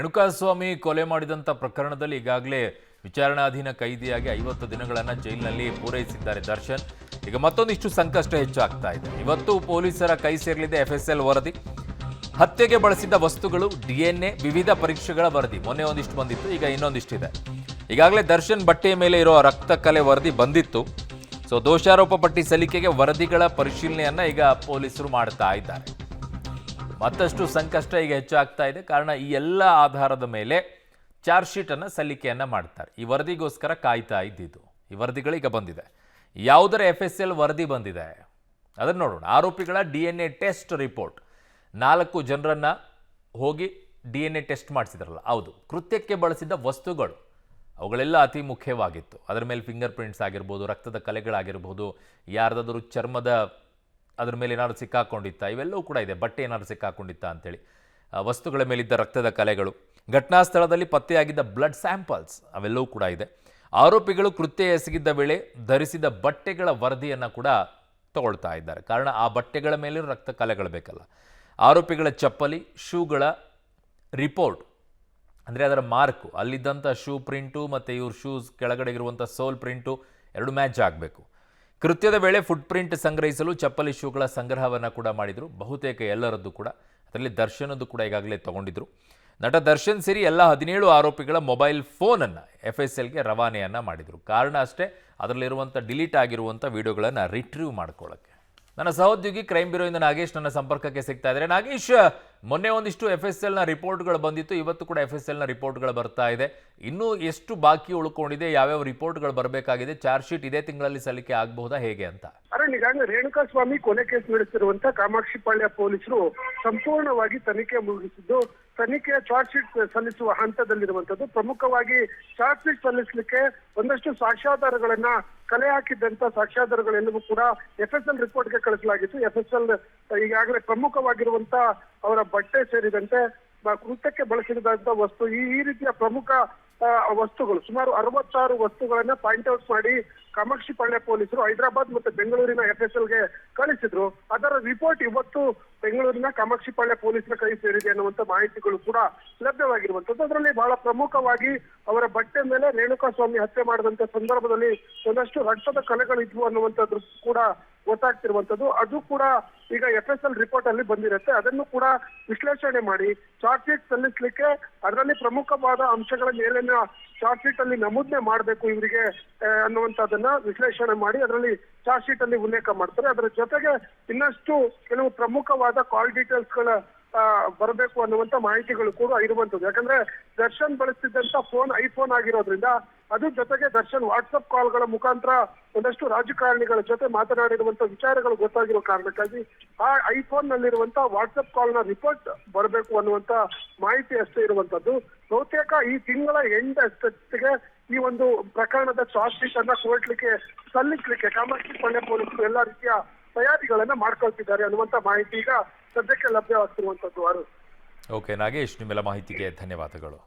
ರೇಣುಕಾಸ್ವಾಮಿ ಕೊಲೆ ಮಾಡಿದಂಥ ಪ್ರಕರಣದಲ್ಲಿ ಈಗಾಗಲೇ ವಿಚಾರಣಾಧೀನ ಕೈದಿಯಾಗಿ 50 ದಿನಗಳನ್ನು ಜೈಲಿನಲ್ಲಿ ಪೂರೈಸಿದ್ದಾರೆ ದರ್ಶನ್. ಈಗ ಮತ್ತೊಂದಿಷ್ಟು ಸಂಕಷ್ಟ ಹೆಚ್ಚಾಗ್ತಾ ಇದೆ. ಇವತ್ತು ಪೊಲೀಸರ ಕೈ ಸೇರಲಿದೆ FSL ವರದಿ. ಹತ್ಯೆಗೆ ಬಳಸಿದ ವಸ್ತುಗಳು, DNA, ವಿವಿಧ ಪರೀಕ್ಷೆಗಳ ವರದಿ. ಮೊನ್ನೆ ಒಂದಿಷ್ಟು ಬಂದಿತ್ತು, ಈಗ ಇನ್ನೊಂದಿಷ್ಟಿದೆ. ಈಗಾಗಲೇ ದರ್ಶನ್ ಬಟ್ಟೆಯ ಮೇಲೆ ಇರೋ ರಕ್ತ ಕಲೆ ವರದಿ ಬಂದಿತ್ತು. ಸೊ ದೋಷಾರೋಪ ಪಟ್ಟಿ ಸಲ್ಲಿಕೆಗೆ ವರದಿಗಳ ಪರಿಶೀಲನೆಯನ್ನ ಈಗ ಪೊಲೀಸರು ಮಾಡ್ತಾ ಇದ್ದಾರೆ. ಮತ್ತಷ್ಟು ಸಂಕಷ್ಟ ಈಗ ಹೆಚ್ಚಾಗ್ತಾ ಇದೆ. ಕಾರಣ ಈ ಎಲ್ಲ ಆಧಾರದ ಮೇಲೆ ಚಾರ್ಜ್ ಶೀಟನ್ನು ಸಲ್ಲಿಕೆಯನ್ನು ಮಾಡ್ತಾರೆ. ಈ ವರದಿಗೋಸ್ಕರ ಕಾಯ್ತಾ ಇದ್ದಿದ್ದು. ಈ ವರದಿಗಳೀಗ ಬಂದಿದೆ. ಯಾವುದರ FSL ವರದಿ ಬಂದಿದೆ ಅದನ್ನು ನೋಡೋಣ. ಆರೋಪಿಗಳ DNA ಟೆಸ್ಟ್ ರಿಪೋರ್ಟ್. 4 ಜನರನ್ನ ಹೋಗಿ DNA ಟೆಸ್ಟ್ ಮಾಡಿಸಿದ್ರಲ್ಲ, ಹೌದು. ಕೃತ್ಯಕ್ಕೆ ಬಳಸಿದ ವಸ್ತುಗಳು ಅವುಗಳೆಲ್ಲ ಅತಿ ಮುಖ್ಯವಾಗಿತ್ತು. ಅದರ ಮೇಲೆ ಫಿಂಗರ್ ಪ್ರಿಂಟ್ಸ್ ಆಗಿರ್ಬೋದು, ರಕ್ತದ ಕಲೆಗಳಾಗಿರ್ಬೋದು, ಯಾರ್ದಾದ್ರೂ ಚರ್ಮದ ಅದ್ರ ಮೇಲೆ ಏನಾದ್ರು ಸಿಕ್ಕಾಕೊಂಡಿತ್ತ, ಇವೆಲ್ಲವೂ ಕೂಡ ಇದೆ. ಬಟ್ಟೆ ಏನಾದ್ರು ಸಿಕ್ಕಾಕೊಂಡಿತ್ತ ಅಂತೇಳಿ, ವಸ್ತುಗಳ ಮೇಲಿದ್ದ ರಕ್ತದ ಕಲೆಗಳು, ಘಟನಾ ಸ್ಥಳದಲ್ಲಿ ಪತ್ತೆಯಾಗಿದ್ದ ಬ್ಲಡ್ ಸ್ಯಾಂಪಲ್ಸ್ ಅವೆಲ್ಲವೂ ಕೂಡ ಇದೆ. ಆರೋಪಿಗಳು ಕೃತ್ಯ ಎಸಗಿದ್ದ ವೇಳೆ ಧರಿಸಿದ ಬಟ್ಟೆಗಳ ವರದಿಯನ್ನು ಕೂಡ ತಗೊಳ್ತಾ ಇದ್ದಾರೆ. ಕಾರಣ ಆ ಬಟ್ಟೆಗಳ ಮೇಲೆ ರಕ್ತ ಕಲೆಗಳು ಬೇಕಲ್ಲ. ಆರೋಪಿಗಳ ಚಪ್ಪಲಿ, ಶೂಗಳ ರಿಪೋರ್ಟ್, ಅಂದರೆ ಅದರ ಮಾರ್ಕು, ಅಲ್ಲಿದ್ದಂಥ ಶೂ ಪ್ರಿಂಟು ಮತ್ತು ಇವ್ರ ಶೂಸ್ ಕೆಳಗಡೆ ಇರುವಂಥ ಸೋಲ್ ಪ್ರಿಂಟು ಎರಡು ಮ್ಯಾಚ್ ಆಗಬೇಕು. ಕೃತ್ಯದ ವೇಳೆ ಫುಟ್ ಪ್ರಿಂಟ್ ಸಂಗ್ರಹಿಸಲು ಚಪ್ಪಲಿ, ಶೂಗಳ ಸಂಗ್ರಹವನ್ನು ಕೂಡ ಮಾಡಿದರು. ಬಹುತೇಕ ಎಲ್ಲರದ್ದು ಕೂಡ, ಅದರಲ್ಲಿ ದರ್ಶನದ್ದು ಕೂಡ ಈಗಾಗಲೇ ತಗೊಂಡಿದ್ರು. ನಟ ದರ್ಶನ್ ಸೇರಿ ಎಲ್ಲ 17 ಆರೋಪಿಗಳ ಮೊಬೈಲ್ ಫೋನನ್ನು FSLಗೆ ರವಾನೆಯನ್ನು ಮಾಡಿದರು. ಕಾರಣ ಅಷ್ಟೇ, ಅದರಲ್ಲಿರುವಂಥ ಡಿಲೀಟ್ ಆಗಿರುವಂಥ ವಿಡಿಯೋಗಳನ್ನು ರಿಟ್ರೀವ್ ಮಾಡ್ಕೊಳ್ಳೋಕ್ಕೆ. ನನ್ನ ಸಹೋದ್ಯೋಗಿ ಕ್ರೈಮ್ ಬ್ಯೂರೋಯಿಂದ ನಾಗೇಶ್ ನನ್ನ ಸಂಪರ್ಕಕ್ಕೆ ಸಿಗ್ತಾ ಇದ್ದಾರೆ. ನಾಗೇಶ್, ಮೊನ್ನೆ ಒಂದಿಷ್ಟು FSLನ ರಿಪೋರ್ಟ್ಗಳು ಬಂದಿತ್ತು, ಇವತ್ತು ಕೂಡ FSLನ ರಿಪೋರ್ಟ್ಗಳು ಬರ್ತಾ ಇದೆ. ಇನ್ನೂ ಎಷ್ಟು ಬಾಕಿ ಉಳ್ಕೊಂಡಿದೆ, ಯಾವ್ಯಾವ ರಿಪೋರ್ಟ್ಗಳು ಬರಬೇಕಾಗಿದೆ, ಚಾರ್ಜ್ ಶೀಟ್ ಇದೇ ತಿಂಗಳಲ್ಲಿ ಸಲ್ಲಿಕೆ ಆಗಬಹುದಾ, ಹೇಗೆ ಅಂತ? ಈಗಾಗಲೇ ರೇಣುಕಾಸ್ವಾಮಿ ಕೊಲೆ ಕೇಸ್ ನಡೆಸಿರುವಂತಹ ಕಾಮಾಕ್ಷಿಪಾಳ್ಯ ಪೊಲೀಸರು ಸಂಪೂರ್ಣವಾಗಿ ತನಿಖೆ ಮುಗಿಸಿದ್ದು, ತನಿಖೆಯ ಚಾರ್ಜ್ ಶೀಟ್ ಸಲ್ಲಿಸುವ ಹಂತದಲ್ಲಿರುವಂತದ್ದು. ಪ್ರಮುಖವಾಗಿ ಚಾರ್ಜ್ ಶೀಟ್ ಸಲ್ಲಿಸಲಿಕ್ಕೆ ಒಂದಷ್ಟು ಸಾಕ್ಷ್ಯಾಧಾರಗಳನ್ನ, ಕಲೆ ಹಾಕಿದ್ದಂತ ಸಾಕ್ಷ್ಯಾಧಾರಗಳೆಲ್ಲವೂ ಕೂಡ FSL ರಿಪೋರ್ಟ್ಗೆ ಕಳಿಸಲಾಗಿತ್ತು. FSL ಈಗಾಗಲೇ ಪ್ರಮುಖವಾಗಿರುವಂತ ಅವರ ಬಟ್ಟೆ ಸೇರಿದಂತೆ ಕೃತ್ಯಕ್ಕೆ ಬಳಸಿದಂತ ವಸ್ತು, ಈ ರೀತಿಯ ಪ್ರಮುಖ ವಸ್ತುಗಳು ಸುಮಾರು 66 ವಸ್ತುಗಳನ್ನ ಪಾಯಿಂಟ್ ಔಟ್ ಮಾಡಿ ಕಾಮಾಕ್ಷಿಪಾಳ್ಯ ಪೊಲೀಸರು ಹೈದರಾಬಾದ್ ಮತ್ತು ಬೆಂಗಳೂರಿನ FSLಗೆ ಕಳಿಸಿದ್ರು. ಅದರ ರಿಪೋರ್ಟ್ ಇವತ್ತು ಬೆಂಗಳೂರಿನ ಕಾಮಾಕ್ಷಿಪಾಳ್ಯ ಪೊಲೀಸರ ಕೈ ಸೇರಿದೆ ಅನ್ನುವಂತ ಮಾಹಿತಿಗಳು ಕೂಡ ಲಭ್ಯವಾಗಿರುವಂತದ್ದು. ಅದರಲ್ಲಿ ಬಹಳ ಪ್ರಮುಖವಾಗಿ ಅವರ ಬಟ್ಟೆ ಮೇಲೆ ರೇಣುಕಾಸ್ವಾಮಿ ಹತ್ಯೆ ಮಾಡಿದಂತ ಸಂದರ್ಭದಲ್ಲಿ ಒಂದಷ್ಟು ರಕ್ತದ ಕಲೆಗಳಿದ್ವು ಅನ್ನುವಂಥದ್ದು ಕೂಡ ಗೊತ್ತಾಗ್ತಿರುವಂತದ್ದು. ಅದು ಕೂಡ ಈಗ FSL ರಿಪೋರ್ಟ್ ಅಲ್ಲಿ ಬಂದಿರುತ್ತೆ. ಅದನ್ನು ಕೂಡ ವಿಶ್ಲೇಷಣೆ ಮಾಡಿ ಚಾರ್ಜ್ ಶೀಟ್ ಸಲ್ಲಿಸಲಿಕ್ಕೆ ಅದರಲ್ಲಿ ಪ್ರಮುಖವಾದ ಅಂಶಗಳ ಮೇಲಿನ ಚಾರ್ಜ್ ಶೀಟ್ ಅಲ್ಲಿ ನಮೂದನೆ ಮಾಡಬೇಕು ಇವರಿಗೆ ಅನ್ನುವಂಥದ್ದನ್ನ ವಿಶ್ಲೇಷಣೆ ಮಾಡಿ ಅದರಲ್ಲಿ ಚಾರ್ಜ್ ಶೀಟ್ ಅಲ್ಲಿ ಉಲ್ಲೇಖ ಮಾಡ್ತಾರೆ. ಅದರ ಜೊತೆಗೆ ಇನ್ನಷ್ಟು ಕೆಲವು ಪ್ರಮುಖವಾದ ಕಾಲ್ ಡೀಟೇಲ್ಸ್ಗಳ ಬರಬೇಕು ಅನ್ನುವಂತ ಮಾಹಿತಿಗಳು ಕೂಡ ಇರುವಂತದ್ದು. ಯಾಕಂದ್ರೆ ದರ್ಶನ್ ಬಳಸ್ತಿದ್ದಂತ ಫೋನ್ ಐಫೋನ್ ಆಗಿರೋದ್ರಿಂದ, ಅದ್ರ ಜೊತೆಗೆ ದರ್ಶನ್ ವಾಟ್ಸಪ್ ಕಾಲ್ಗಳ ಮುಖಾಂತರ ಒಂದಷ್ಟು ರಾಜಕಾರಣಿಗಳ ಜೊತೆ ಮಾತನಾಡಿರುವಂತ ವಿಚಾರಗಳು ಗೊತ್ತಾಗಿರೋ ಕಾರಣಕ್ಕಾಗಿ ಆ ಐಫೋನ್ ನಲ್ಲಿರುವಂತ ವಾಟ್ಸಪ್ ಕಾಲ್ ನ ರಿಪೋರ್ಟ್ ಬರಬೇಕು ಅನ್ನುವಂತ ಮಾಹಿತಿ ಅಷ್ಟೇ ಇರುವಂತದ್ದು. ಬಹುತೇಕ ಈ ತಿಂಗಳ ಎಂಡ್ ಅಷ್ಟೊತ್ತಿಗೆ ಈ ಒಂದು ಪ್ರಕರಣದ ಚಾರ್ಜ್ ಶೀಟ್ ಅನ್ನ ಕೋರ್ಟ್ಲಿಕ್ಕೆ ಸಲ್ಲಿಸಲಿಕ್ಕೆ ಕಾಮಾಕ್ಷಿಪಾಳ್ಯ ಪೊಲೀಸರು ಎಲ್ಲಾ ರೀತಿಯ ತಯಾರಿಗಳನ್ನ ಮಾಡ್ಕೊಳ್ತಿದ್ದಾರೆ ಅನ್ನುವಂತ ಮಾಹಿತಿ ಈಗ ಸದ್ಯಕ್ಕೆ ಲಭ್ಯವಾಗ್ತಿರುವಂತದ್ದು. ಓಕೆ ನಾಗೇಶ್, ನಿಮ್ಮೆಲ್ಲ ಮಾಹಿತಿಗೆ ಧನ್ಯವಾದಗಳು.